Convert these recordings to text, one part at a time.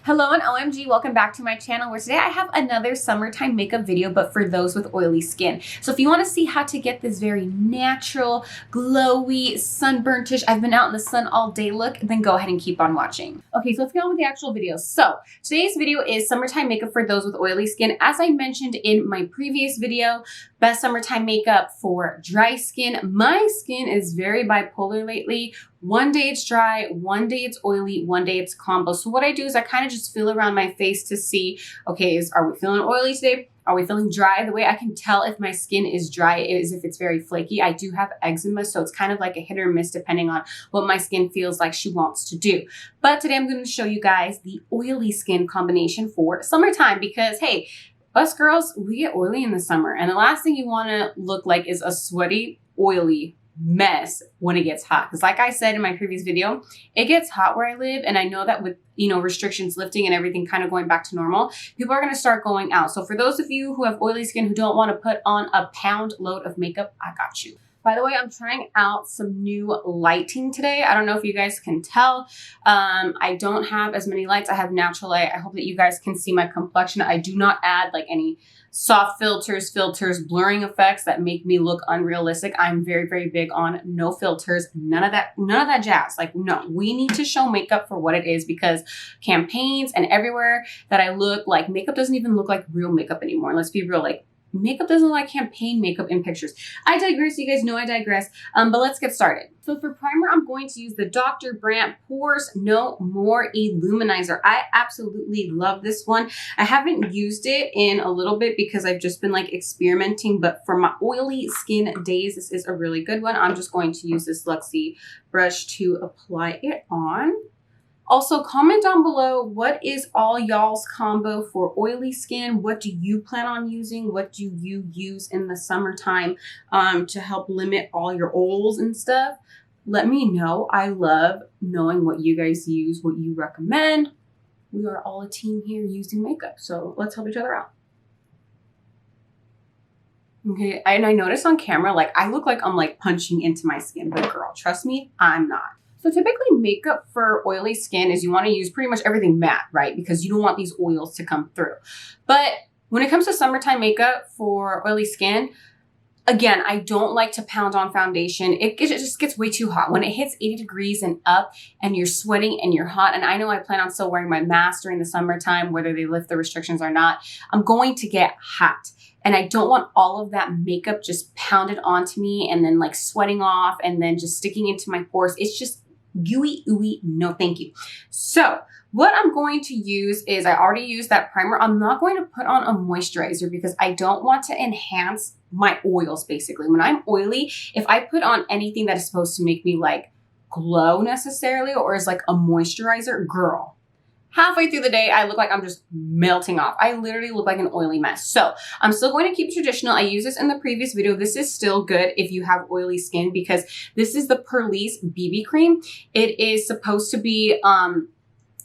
Hello and OMG, welcome back to my channel where today I have another summertime makeup video, but for those with oily skin. So if you want to see how to get this very natural, glowy, sunburntish, I've been out in the sun all day look, then go ahead and keep on watching. Okay, so let's get on with the actual video. So today's video is summertime makeup for those with oily skin. As I mentioned in my previous video, best summertime makeup for dry skin. My skin is very bipolar lately. One day it's dry, one day it's oily, one day it's combo. So what I do is I kind of just feel around my face to see, okay, are we feeling oily today? Are we feeling dry? The way I can tell if my skin is dry is if it's very flaky. I do have eczema, so it's kind of like a hit or miss depending on what my skin feels like she wants to do. But today I'm going to show you guys the oily skin combination for summertime because, hey, us girls, we get oily in the summer. And the last thing you want to look like is a sweaty, oily mess when it gets hot. Because like I said in my previous video, it gets hot where I live. And I know that with, restrictions lifting and everything kind of going back to normal, people are going to start going out. So for those of you who have oily skin who don't want to put on a pound load of makeup, I got you. By the way, I'm trying out some new lighting today. I don't know if you guys can tell. I don't have as many lights. I have natural light. I hope that you guys can see my complexion. I do not add like any soft filters, blurring effects that make me look unrealistic. I'm very, very big on no filters, none of that jazz. Like, no, we need to show makeup for what it is because campaigns and everywhere that I look, like makeup doesn't even look like real makeup anymore. Let's be real, like makeup doesn't look like campaign makeup in pictures. I digress, you guys know I digress, but let's get started. So for primer, I'm going to use the Dr. Brandt Pores No More Luminizer. I absolutely love this one. I haven't used it in a little bit because I've just been like experimenting, but for my oily skin days, this is a really good one. I'm just going to use this Luxie brush to apply it on. Also, comment down below, what is all y'all's combo for oily skin? What do you plan on using? What do you use in the summertime to help limit all your oils and stuff? Let me know. I love knowing what you guys use, what you recommend. We are all a team here using makeup, so let's help each other out. Okay, and I noticed on camera, like I look like I'm like punching into my skin, but girl, trust me, I'm not. So typically makeup for oily skin is you want to use pretty much everything matte, right? Because you don't want these oils to come through. But when it comes to summertime makeup for oily skin, again, I don't like to pound on foundation. It just gets way too hot. When it hits 80 degrees and up and you're sweating and you're hot, and I know I plan on still wearing my mask during the summertime, whether they lift the restrictions or not, I'm going to get hot. And I don't want all of that makeup just pounded onto me and then like sweating off and then just sticking into my pores. It's just gooey, ooey, no thank you. So what I'm going to use is, I already used that primer. I'm not going to put on a moisturizer because I don't want to enhance my oils basically. When I'm oily, if I put on anything that is supposed to make me like glow necessarily or is like a moisturizer, girl, halfway through the day, I look like I'm just melting off. I literally look like an oily mess. So I'm still going to keep traditional. I used this in the previous video. This is still good if you have oily skin because this is the Purlisse BB Cream. It is supposed to be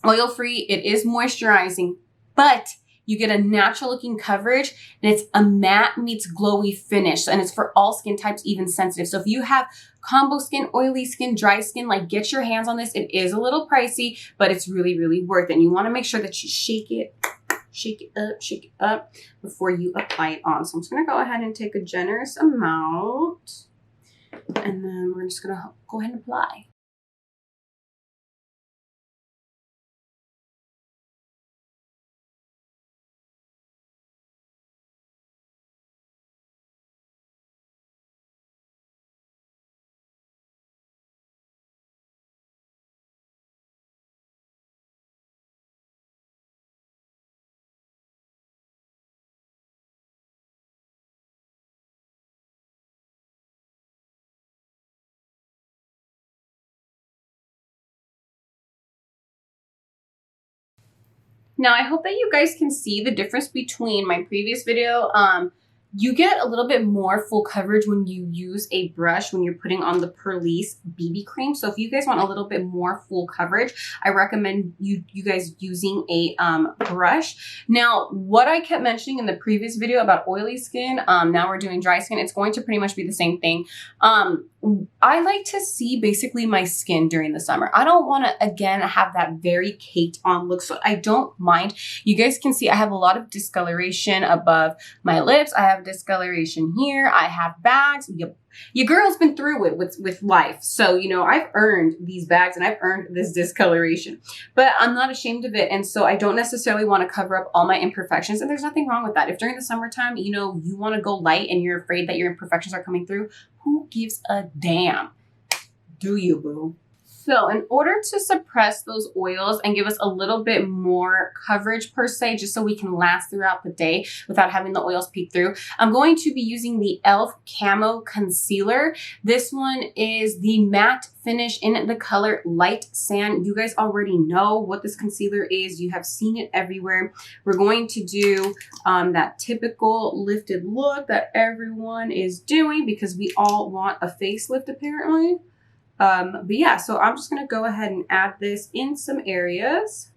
oil-free. It is moisturizing, but you get a natural looking coverage and it's a matte meets glowy finish. And it's for all skin types, even sensitive. So if you have combo skin, oily skin, dry skin, like get your hands on this. It is a little pricey, but it's really, really worth it. And you want to make sure that you shake it up before you apply it on. So I'm just going to go ahead and take a generous amount and then we're just going to go ahead and apply. Now, I hope that you guys can see the difference between my previous video You get a little bit more full coverage when you use a brush when you're putting on the Purlisse BB cream. So if you guys want a little bit more full coverage, I recommend you guys using a brush. Now, what I kept mentioning in the previous video about oily skin, now we're doing dry skin, it's going to pretty much be the same thing. I like to see basically my skin during the summer. I don't want to, again, have that very caked on look, so I don't mind. You guys can see I have a lot of discoloration above my lips. I have discoloration here. I have bags. Your girl's been through it with life. So, you know, I've earned these bags and I've earned this discoloration, but I'm not ashamed of it. And so I don't necessarily want to cover up all my imperfections. And there's nothing wrong with that. If during the summertime, you know, you want to go light and you're afraid that your imperfections are coming through, who gives a damn? Do you, boo? So in order to suppress those oils and give us a little bit more coverage per se, just so we can last throughout the day without having the oils peek through, I'm going to be using the e.l.f. Camo Concealer. This one is the matte finish in the color Light Sand. You guys already know what this concealer is. You have seen it everywhere. We're going to do that typical lifted look that everyone is doing because we all want a facelift apparently. But yeah, so I'm just going to go ahead and add this in some areas.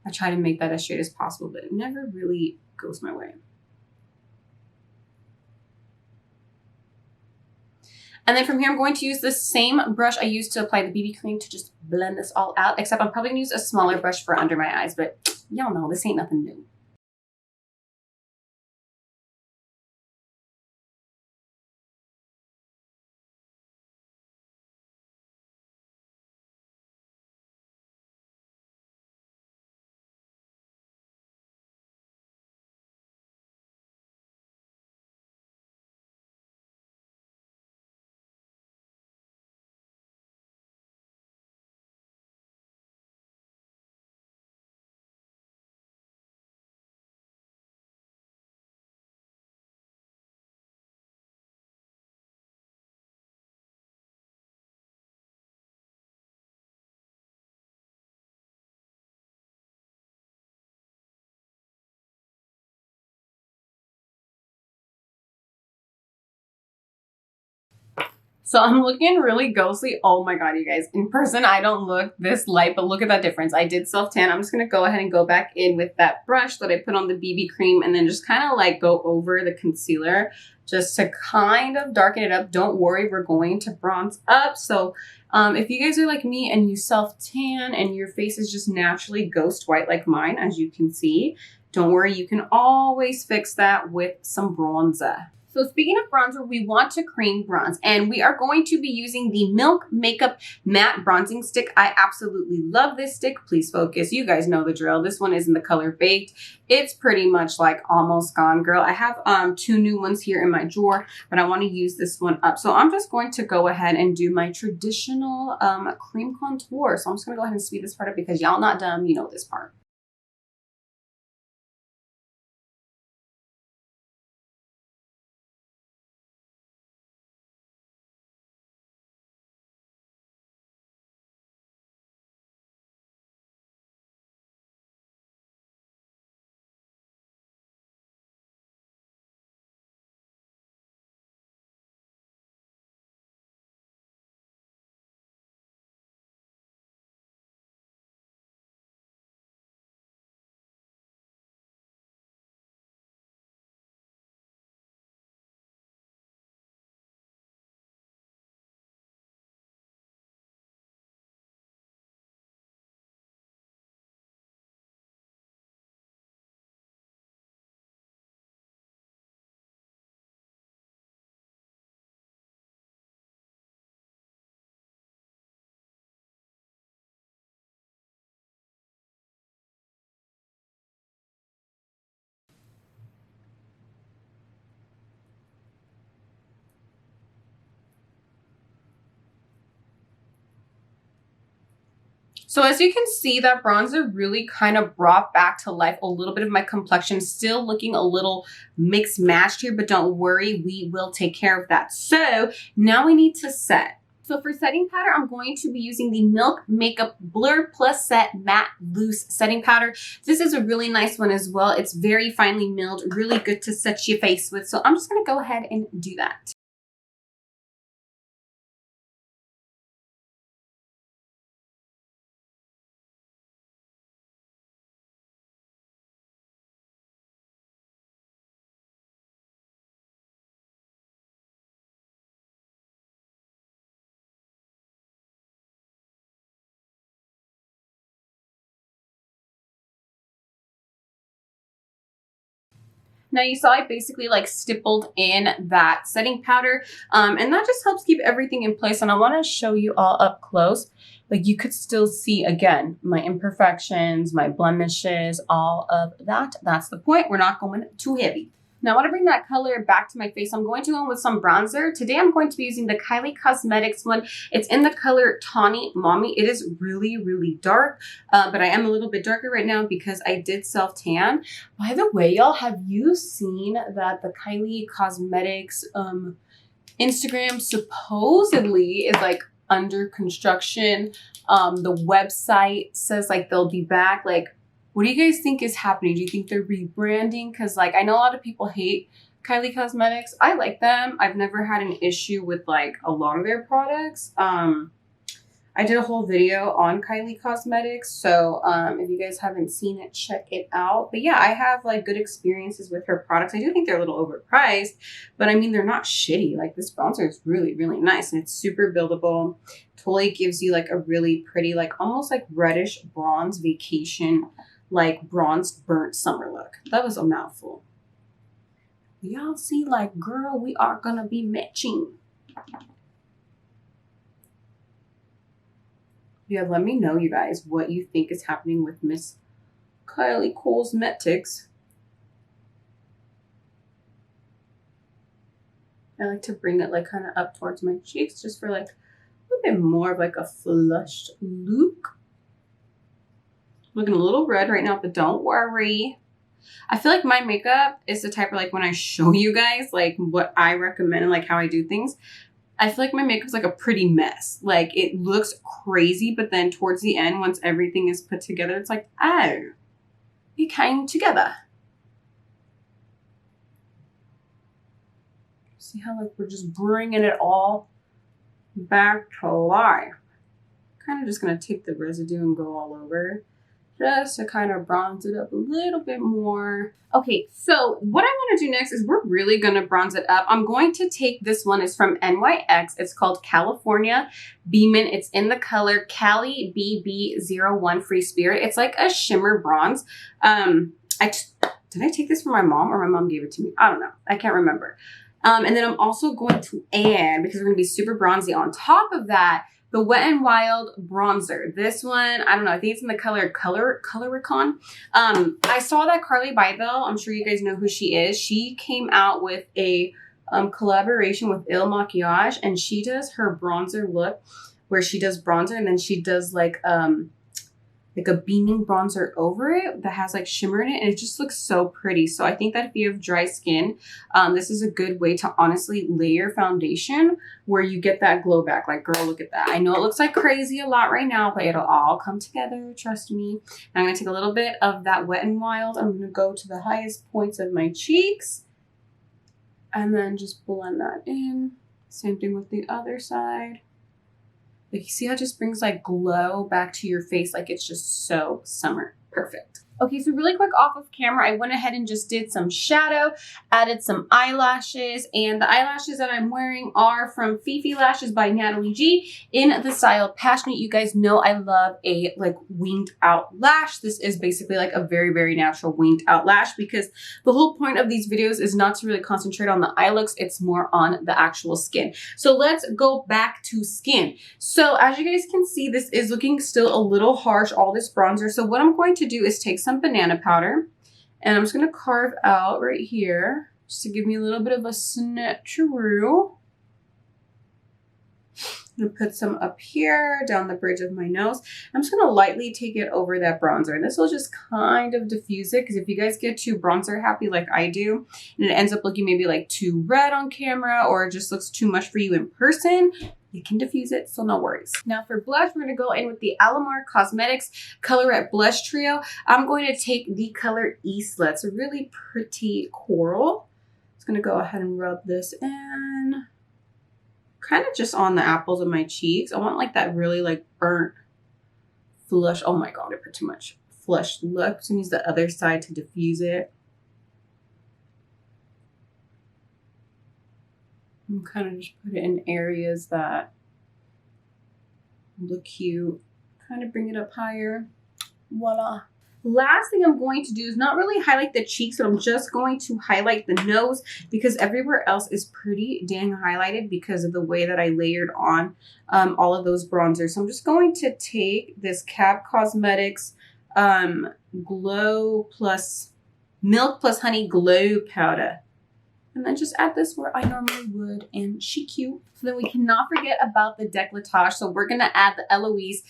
I try to make that as straight as possible, but it never really goes my way. And then from here, I'm going to use the same brush I used to apply the BB cream to just blend this all out, except I'm probably going to use a smaller brush for under my eyes, but y'all know this ain't nothing new. So I'm looking really ghostly. Oh my God, you guys. In person, I don't look this light, but look at that difference. I did self-tan. I'm just going to go ahead and go back in with that brush that I put on the BB cream and then just kind of like go over the concealer just to kind of darken it up. Don't worry, we're going to bronze up. So if you guys are like me and you self-tan and your face is just naturally ghost white like mine, as you can see, don't worry, you can always fix that with some bronzer. So speaking of bronzer, we want to cream bronze and we are going to be using the Milk Makeup Matte Bronzing Stick. I absolutely love this stick. Please focus. You guys know the drill. This one is in the color Baked. It's pretty much like almost gone, girl. I have two new ones here in my drawer, but I want to use this one up. So I'm just going to go ahead and do my traditional cream contour. So I'm just going to go ahead and speed this part up because y'all not dumb. You know this part. So as you can see, that bronzer really kind of brought back to life a little bit of my complexion, still looking a little mixed matched here, but don't worry, we will take care of that. So now we need to set. So for setting powder, I'm going to be using the Milk Makeup Blur Plus Set Matte Loose Setting Powder. This is a really nice one as well. It's very finely milled, really good to set your face with. So I'm just going to go ahead and do that. Now you saw I basically like stippled in that setting powder and that just helps keep everything in place. And I want to show you all up close. Like you could still see, again, my imperfections, my blemishes, all of that. That's the point. We're not going too heavy. Now I want to bring that color back to my face. I'm going to go in with some bronzer. Today I'm going to be using the Kylie Cosmetics one. It's in the color Tawny Mami. It is really, really dark, but I am a little bit darker right now because I did self-tan. By the way, y'all, have you seen that the Kylie Cosmetics Instagram supposedly is like under construction? The website says like they'll be back. Like, what do you guys think is happening? Do you think they're rebranding? Because like I know a lot of people hate Kylie Cosmetics. I like them. I've never had an issue with like a lot of their products. I did a whole video on Kylie Cosmetics. So if you guys haven't seen it, check it out. But yeah, I have like good experiences with her products. I do think they're a little overpriced, but I mean, they're not shitty. Like this bronzer is really, really nice and it's super buildable. Totally gives you like a really pretty, like almost like reddish bronze vacation, like bronzed burnt summer look. That was a mouthful. Y'all see, like, girl, we are gonna be matching. Yeah, let me know, you guys, what you think is happening with Miss Kylie Cosmetics. I like to bring it like kind of up towards my cheeks just for like a little bit more of like a flushed look. Looking a little red right now, but don't worry. I feel like my makeup is the type of like when I show you guys like what I recommend and like how I do things, I feel like my makeup's like a pretty mess. Like it looks crazy, but then towards the end, once everything is put together, it's like, oh, it came together. See how like we're just bringing it all back to life. Kind of just gonna take the residue and go all over, just to kind of bronze it up a little bit more. Okay, so what I want to do next is we're really going to bronze it up. I'm going to take this one. It's from NYX. It's called California Beamin. It's in the color Kylie BB01 Free Spirit. It's like a shimmer bronze. Did I take this from my mom or my mom gave it to me? I don't know. I can't remember. And then I'm also going to add, because we're going to be super bronzy on top of that, the Wet n Wild bronzer. This one, I don't know, I think it's in the color Colorete. I saw that Carly Bybel, I'm sure you guys know who she is. She came out with a collaboration with Il Makiage, and she does her bronzer look where she does bronzer and then she does like a beaming bronzer over it that has like shimmer in it, and it just looks so pretty. So I think that if you have dry skin, this is a good way to honestly layer foundation where you get that glow back. Like, girl, look at that. I know it looks like crazy a lot right now, but it'll all come together, trust me. Now I'm going to take a little bit of that Wet n Wild. I'm going to go to the highest points of my cheeks and then just blend that in. Same thing with the other side. Like, you see how it just brings like glow back to your face? Like, it's just so summer perfect. Okay, so really quick off of camera, I went ahead and just did some shadow, added some eyelashes, and the eyelashes that I'm wearing are from Fifi Lashes by Natalie G in the style Passionate. You guys know I love a like winged out lash. This is basically like a very, very natural winged out lash because the whole point of these videos is not to really concentrate on the eye looks, it's more on the actual skin. So let's go back to skin. So as you guys can see, this is looking still a little harsh, all this bronzer. So what I'm going to do is take some banana powder and I'm just going to carve out right here just to give me a little bit of a snatcheroo. I'm going to put some up here down the bridge of my nose. I'm just going to lightly take it over that bronzer, and this will just kind of diffuse it, because if you guys get too bronzer happy like I do and it ends up looking maybe like too red on camera or it just looks too much for you in person, you can diffuse it, so no worries. Now for blush, we're gonna go in with the Alamar Cosmetics Colorete Blush Trio. I'm going to take the color Isla. It's a really pretty coral. Just gonna go ahead and rub this in. Kind of just on the apples of my cheeks. I want like that really like burnt flush. Oh my God, I put too much flushed look. So I use the other side to diffuse it. And kind of just put it in areas that look cute. Kind of bring it up higher. Voila. Last thing I'm going to do is not really highlight the cheeks, but I'm just going to highlight the nose because everywhere else is pretty dang highlighted because of the way that I layered on all of those bronzers. So I'm just going to take this Cab Cosmetics Glow Plus Milk Plus Honey Glow Powder. And then just add this where I normally would, and she cute. So then we cannot forget about the décolletage. So we're gonna add the Eloise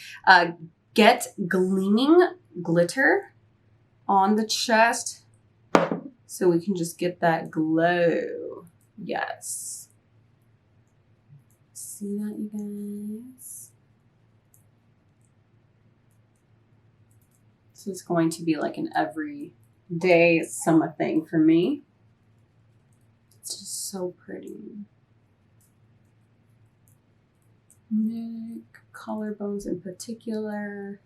Get Gleaming Glitter on the chest so we can just get that glow. Yes. See that, you guys? So it's going to be like an everyday summer thing for me. It's just so pretty. Neck, collarbones in particular.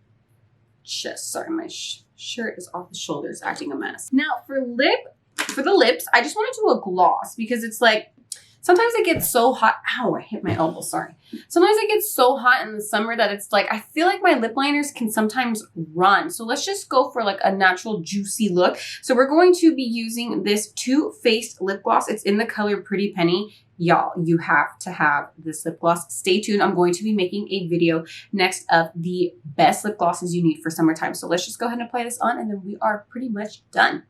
Chest. Sorry, my shirt is off the shoulders, acting a mess. Now for the lips, I just want to do a gloss because it's like, sometimes it gets so hot. Ow, I hit my elbow, sorry. Sometimes it gets so hot in the summer that it's like, I feel like my lip liners can sometimes run. So let's just go for like a natural juicy look. So we're going to be using this Too Faced lip gloss. It's in the color Pretty Penny. Y'all, you have to have this lip gloss. Stay tuned. I'm going to be making a video next of the best lip glosses you need for summertime. So let's just go ahead and apply this on and then we are pretty much done.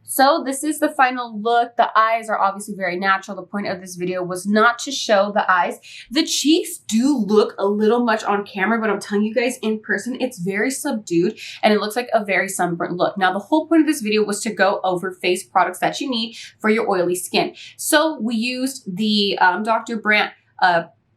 So this is the final look. The eyes are obviously very natural. The point of this video was not to show the eyes. The cheeks do look a little much on camera, but I'm telling you guys in person, it's very subdued and it looks like a very sunburnt look. Now, the whole point of this video was to go over face products that you need for your oily skin. So we used the Dr. Brandt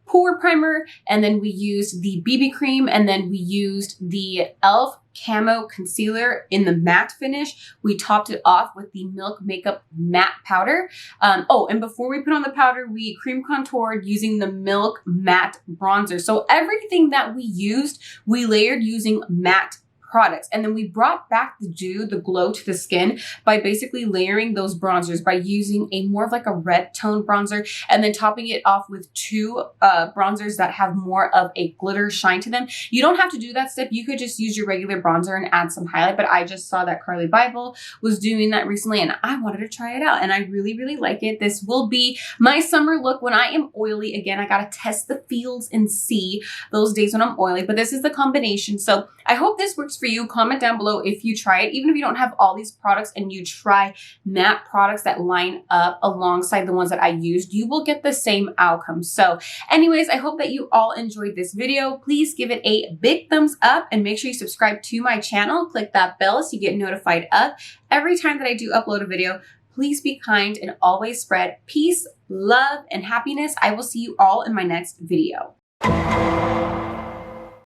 pore primer, and then we used the BB cream, and then we used the e.l.f. Camo concealer in the matte finish. We topped it off with the Milk Makeup Matte Powder. Oh, and before we put on the powder, we cream contoured using the Milk Matte Bronzer. So everything that we used, we layered using matte products. And then we brought back the dew, the glow to the skin by basically layering those bronzers by using a more of like a red tone bronzer and then topping it off with two bronzers that have more of a glitter shine to them. You don't have to do that step. You could just use your regular bronzer and add some highlight, but I just saw that Carly Bible was doing that recently and I wanted to try it out and I really, really like it. This will be my summer look when I am oily. Again, I got to test the fields and see those days when I'm oily, but this is the combination. So I hope this works for you. Comment down below if you try it. Even if you don't have all these products and you try matte products that line up alongside the ones that I used, you will get the same outcome. So anyways, I hope that you all enjoyed this video. Please give it a big thumbs up and make sure you subscribe to my channel. Click that bell so you get notified of every time that I do upload a video. Please be kind and always spread peace, love, and happiness. I will see you all in my next video.